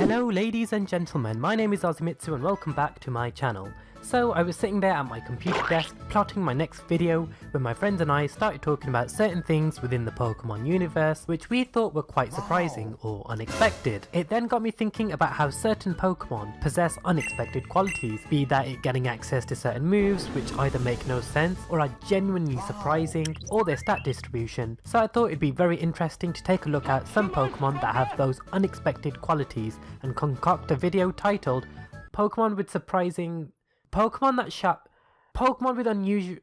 Hello ladies and gentlemen, my name is Ozymitsu and welcome back to my channel. So I was sitting there at my computer desk plotting my next video when my friends and I started talking about certain things within the Pokemon universe which we thought were quite surprising or unexpected. It then got me thinking about how certain Pokemon possess unexpected qualities, be that it getting access to certain moves which either make no sense or are genuinely surprising, or their stat distribution. So I thought it'd be very interesting to take a look at some Pokemon that have those unexpected qualities and concoct a video titled Pokemon with surprising... Pokemon with unusual...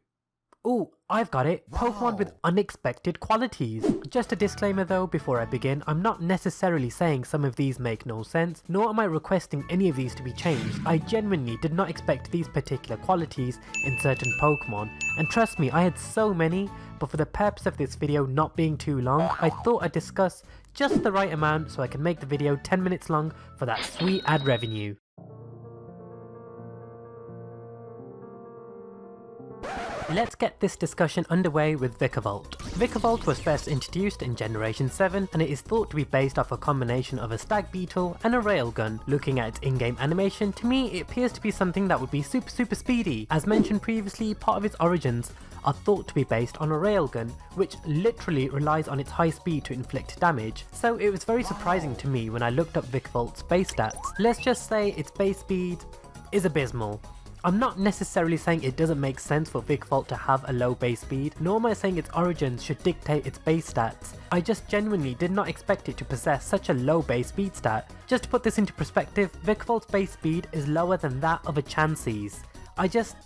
Ooh, I've got it. Pokemon with unexpected qualities. Just a disclaimer though before I begin, I'm not necessarily saying some of these make no sense, nor am I requesting any of these to be changed. I genuinely did not expect these particular qualities in certain Pokemon, and trust me, I had so many, but for the purpose of this video not being too long, I thought I'd discuss just the right amount so I can make the video 10 minutes long for that sweet ad revenue. Let's get this discussion underway with Vikavolt. Vikavolt was first introduced in Generation 7 and it is thought to be based off a combination of a stag beetle and a railgun. Looking at its in-game animation, to me it appears to be something that would be super speedy. As mentioned previously, part of its origins are thought to be based on a railgun, which literally relies on its high speed to inflict damage. So it was very surprising to me when I looked up Vikavolt's base stats. Let's just say its base speed is abysmal. I'm not necessarily saying it doesn't make sense for Vikavolt to have a low base speed, nor am I saying its origins should dictate its base stats. I just genuinely did not expect it to possess such a low base speed stat. Just to put this into perspective, Vikavolt's base speed is lower than that of a Chansey's. I just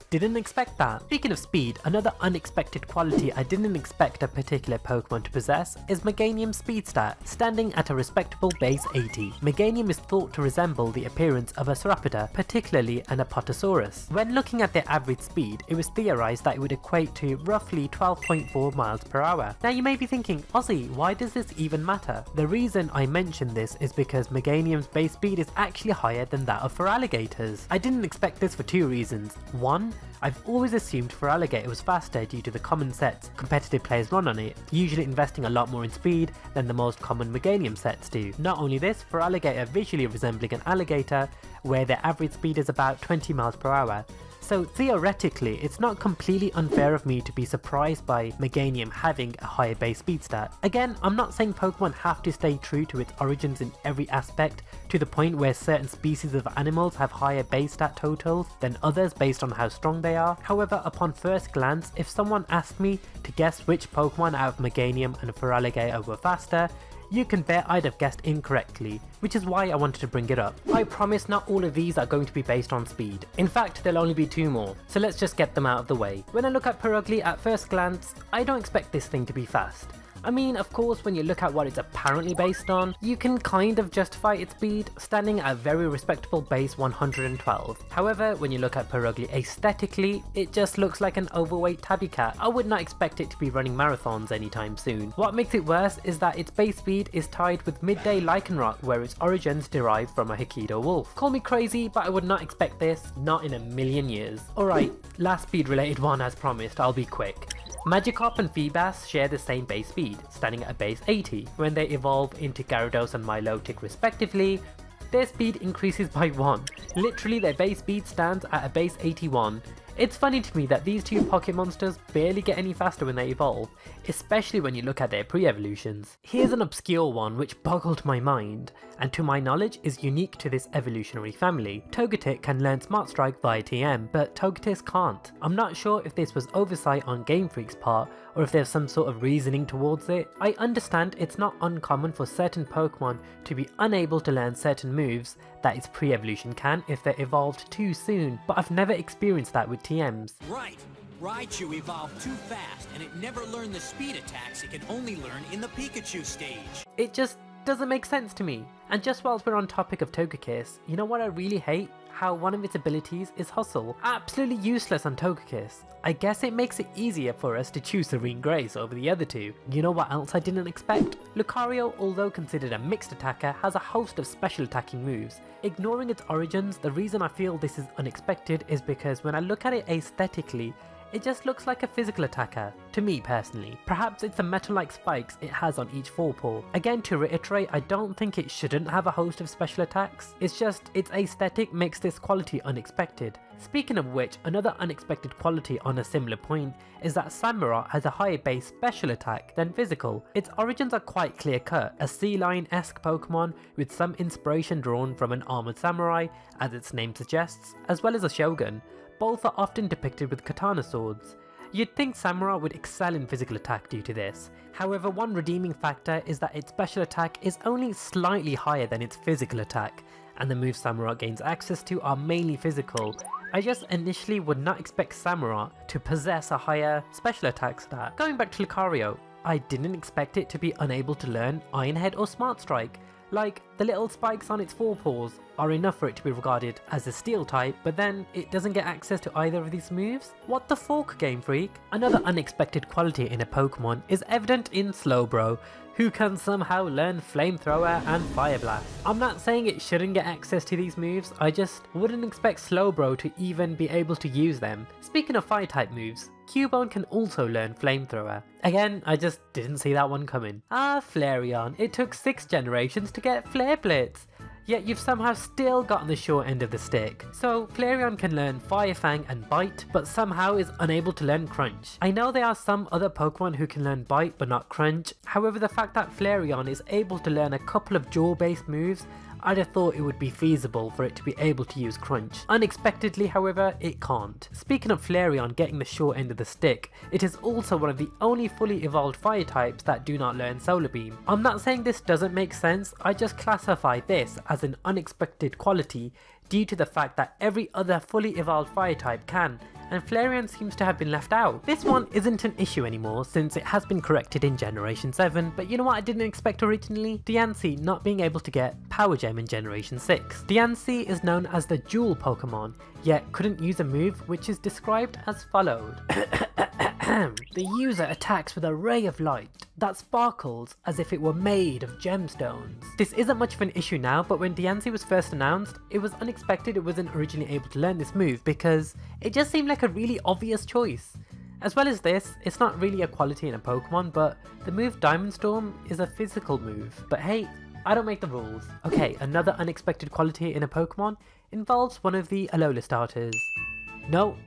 didn't expect that. Speaking of speed, another unexpected quality I didn't expect a particular Pokemon to possess is Meganium's speed stat, standing at a respectable base 80. Meganium is thought to resemble the appearance of a Serapedo, particularly an Apatosaurus. When looking at their average speed, it was theorized that it would equate to roughly 12.4 miles per hour. Now you may be thinking, Ozzy, why does this even matter? The reason I mention this is because Meganium's base speed is actually higher than that of Feraligatrs. I didn't expect this for two reasons. One, I've always assumed Feraligatr was faster due to the common sets competitive players run on it, usually investing a lot more in speed than the most common Meganium sets do. Not only this, Feraligatr visually resembling an alligator, where their average speed is about 20 miles per hour. So theoretically, it's not completely unfair of me to be surprised by Meganium having a higher base speed stat. Again, I'm not saying Pokemon have to stay true to its origins in every aspect, to the point where certain species of animals have higher base stat totals than others based on how strong they are. However, upon first glance, if someone asked me to guess which Pokemon out of Meganium and Feraligatr were faster, you can bet I'd have guessed incorrectly, which is why I wanted to bring it up. I promise not all of these are going to be based on speed. In fact, there'll only be two more, so let's just get them out of the way. When I look at Purugly at first glance, I don't expect this thing to be fast. I mean, of course, when you look at what it's apparently based on, you can kind of justify its speed, standing at a very respectable base 112. However, when you look at Purugly aesthetically, it just looks like an overweight tabby cat. I would not expect it to be running marathons anytime soon. What makes it worse is that its base speed is tied with Midday Lycanroc, where its origins derive from a Hikkido wolf. Call me crazy, but I would not expect this, not in a million years. Alright, last speed related one as promised, I'll be quick. Magikarp and Feebas share the same base speed, standing at a base 80. When they evolve into Gyarados and Milotic respectively, their speed increases by 1. Literally their base speed stands at a base 81. It's funny to me that these two pocket monsters barely get any faster when they evolve, especially when you look at their pre-evolutions. Here's an obscure one which boggled my mind, and to my knowledge is unique to this evolutionary family. Togetic can learn Smart Strike via TM, but Togetic can't. I'm not sure if this was oversight on Game Freak's part, or if there's some sort of reasoning towards it. I understand it's not uncommon for certain Pokemon to be unable to learn certain moves that its pre-evolution can if they're evolved too soon, but I've never experienced that with TMs. Right. Raichu evolved too fast and it never learned the speed attacks it can only learn in the Pikachu stage. It just doesn't make sense to me. And just whilst we're on topic of Togekiss, you know what I really hate? How one of its abilities is Hustle. Absolutely useless on Togekiss. I guess it makes it easier for us to choose Serene Grace over the other two. You know what else I didn't expect? Lucario, although considered a mixed attacker, has a host of special attacking moves. Ignoring its origins, the reason I feel this is unexpected is because when I look at it aesthetically, it just looks like a physical attacker, to me personally. Perhaps it's the metal-like spikes it has on each forepaw. Again, to reiterate, I don't think it shouldn't have a host of special attacks, it's just its aesthetic makes this quality unexpected. Speaking of which, another unexpected quality on a similar point is that Samurott has a higher base special attack than physical. Its origins are quite clear cut, a sea lion-esque Pokemon with some inspiration drawn from an armoured samurai, as its name suggests, as well as a shogun. Both are often depicted with katana swords. You'd think Samurott would excel in physical attack due to this. However, one redeeming factor is that its special attack is only slightly higher than its physical attack, and the moves Samurott gains access to are mainly physical. I just initially would not expect Samurott to possess a higher special attack stat. Going back to Lucario, I didn't expect it to be unable to learn Iron Head or Smart Strike. Like, the little spikes on its forepaws are enough for it to be regarded as a steel type, but then it doesn't get access to either of these moves? What the fork, Game Freak? Another unexpected quality in a Pokemon is evident in Slowbro, who can somehow learn Flamethrower and Fire Blast. I'm not saying it shouldn't get access to these moves, I just wouldn't expect Slowbro to even be able to use them. Speaking of fire type moves, Cubone can also learn Flamethrower. Again, I just didn't see that one coming. Ah, Flareon, it took 6 generations to get Flare Blitz, yet you've somehow still gotten the short end of the stick. So Flareon can learn Fire Fang and Bite, but somehow is unable to learn Crunch. I know there are some other Pokemon who can learn Bite but not Crunch, however the fact that Flareon is able to learn a couple of jaw based moves, I'd have thought it would be feasible for it to be able to use Crunch. Unexpectedly, however, it can't. Speaking of Flareon getting the short end of the stick, it is also one of the only fully evolved fire types that do not learn Solar Beam. I'm not saying this doesn't make sense, I just classify this as an unexpected quality due to the fact that every other fully evolved fire type can, and Flareon seems to have been left out. This one isn't an issue anymore since it has been corrected in Generation 7, but you know what I didn't expect originally? Diancie not being able to get Power Gem in Generation 6. Diancie is known as the Dual Pokemon, yet couldn't use a move which is described as followed. The user attacks with a ray of light that sparkles as if it were made of gemstones. This isn't much of an issue now, but when Diancie was first announced, it was unexpected it wasn't originally able to learn this move because it just seemed like a really obvious choice. As well as this, it's not really a quality in a Pokemon, but the move Diamond Storm is a physical move. But hey, I don't make the rules. Okay, another unexpected quality in a Pokemon involves one of the Alola starters. No,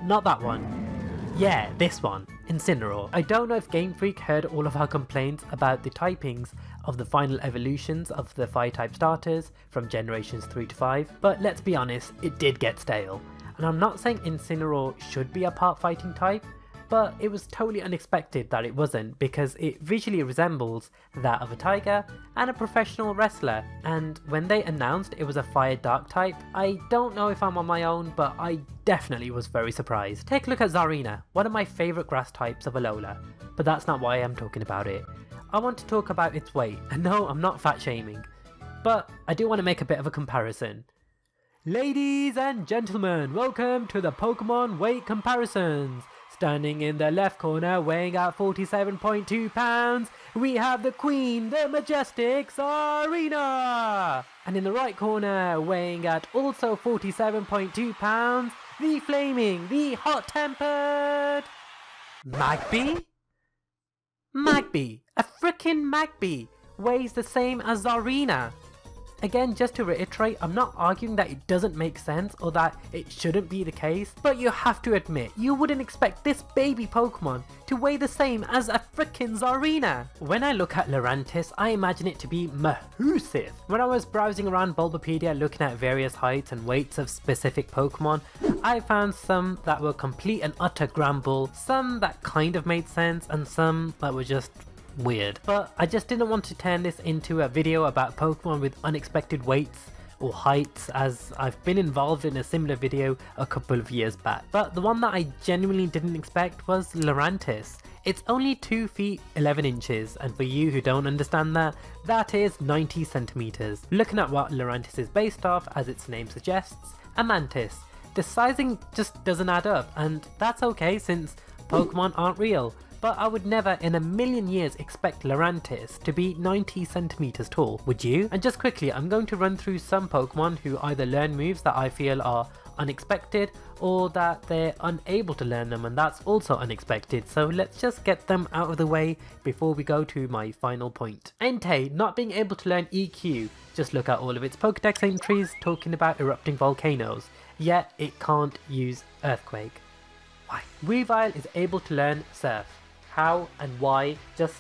not that one. Yeah, this one, Incineroar. I don't know if Game Freak heard all of our complaints about the typings of the final evolutions of the fire type starters from generations 3 to 5, but let's be honest, it did get stale. And I'm not saying Incineroar should be a part fighting type, but it was totally unexpected that it wasn't because it visually resembles that of a tiger and a professional wrestler, and when they announced it was a fire dark type, I don't know if I'm on my own, but I definitely was very surprised. Take a look at Zarina, one of my favourite grass types of Alola, but that's not why I'm talking about it. I want to talk about its weight, and no, I'm not fat shaming, but I do want to make a bit of a comparison. Ladies and gentlemen, welcome to the Pokemon weight comparisons. Standing in the left corner, weighing at 47.2 pounds, we have the Queen, the majestic Zarina! And in the right corner, weighing at also 47.2 pounds, the flaming, the hot-tempered Magby? Magby, a frickin' Magby, weighs the same as Zarina. Again, just to reiterate, I'm not arguing that it doesn't make sense or that it shouldn't be the case, but you have to admit, you wouldn't expect this baby Pokemon to weigh the same as a frickin' Zarina. When I look at Lurantis, I imagine it to be massive. When I was browsing around Bulbapedia looking at various heights and weights of specific Pokemon, I found some that were complete and utter gramble, some that kind of made sense, and some that were just weird. But I just didn't want to turn this into a video about Pokemon with unexpected weights or heights, as I've been involved in a similar video a couple of years back. But the one that I genuinely didn't expect was Lurantis. It's only 2 feet 11 inches, and for you who don't understand that, that is 90 centimeters. Looking at what Lurantis is based off, as its name suggests, a mantis, the sizing just doesn't add up, and that's okay since Pokemon aren't real. but I would never in a million years expect Lurantis to be 90 centimeters tall, would you? And just quickly, I'm going to run through some Pokemon who either learn moves that I feel are unexpected or that they're unable to learn them, and that's also unexpected, so let's just get them out of the way before we go to my final point. Entei not being able to learn EQ, just look at all of its Pokedex entries talking about erupting volcanoes, yet it can't use Earthquake. Why? Weavile is able to learn Surf. How and why? Just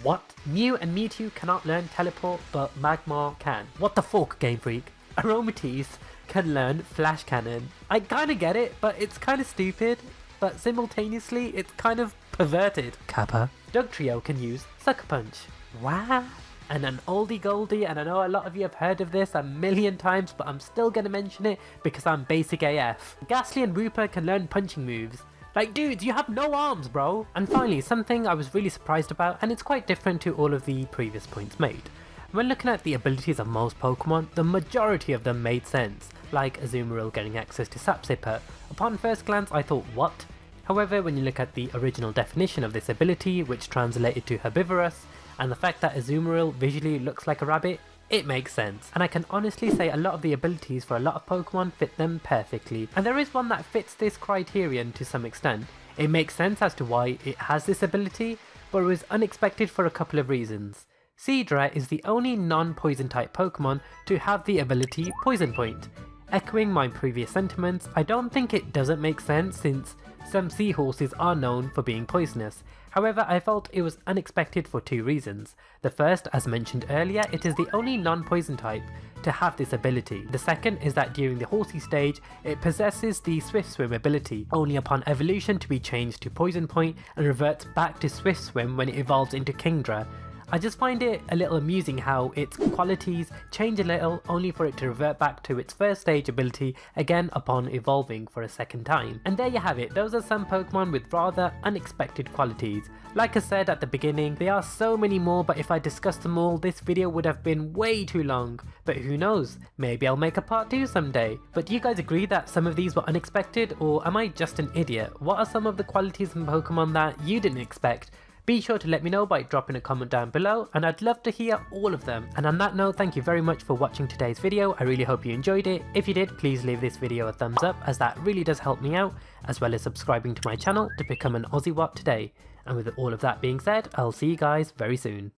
what? Mew and Mewtwo cannot learn Teleport, but Magmar can. What the fuck, Game Freak? Aromatisse can learn Flash Cannon. I kinda get it, but it's kinda stupid, but simultaneously it's kind of perverted. Kappa. Dugtrio can use Sucker Punch. Wow. And an oldie goldie, and I know a lot of you have heard of this a million times, but I'm still gonna mention it because I'm basic AF. Ghastly and Wooper can learn punching moves. Like, dudes, you have no arms, bro! And finally, something I was really surprised about, and it's quite different to all of the previous points made. When looking at the abilities of most Pokemon, the majority of them made sense, like Azumarill getting access to Sap Sipper. Upon first glance I thought, what? However, when you look at the original definition of this ability, which translated to herbivorous, and the fact that Azumarill visually looks like a rabbit, it makes sense. And I can honestly say a lot of the abilities for a lot of Pokemon fit them perfectly. And there is one that fits this criterion to some extent. It makes sense as to why it has this ability, but it was unexpected for a couple of reasons. Seadra is the only non-poison type Pokemon to have the ability Poison Point. Echoing my previous sentiments, I don't think it doesn't make sense since some seahorses are known for being poisonous. However, I felt it was unexpected for two reasons. The first, as mentioned earlier, it is the only non-poison type to have this ability. The second is that during the Horsey stage, it possesses the Swift Swim ability, only upon evolution to be changed to Poison Point and reverts back to Swift Swim when it evolves into Kingdra. I just find it a little amusing how its qualities change a little only for it to revert back to its first stage ability again upon evolving for a second time. And there you have it, those are some Pokemon with rather unexpected qualities. Like I said at the beginning, there are so many more, but if I discussed them all, this video would have been way too long. But who knows, maybe I'll make a part 2 someday. But do you guys agree that some of these were unexpected, or am I just an idiot? What are some of the qualities in Pokemon that you didn't expect? Be sure to let me know by dropping a comment down below, and I'd love to hear all of them. And on that note, thank you very much for watching today's video. I really hope you enjoyed it. If you did, please leave this video a thumbs up, as that really does help me out, as well as subscribing to my channel to become an Aussie Watt today. And with all of that being said, I'll see you guys very soon.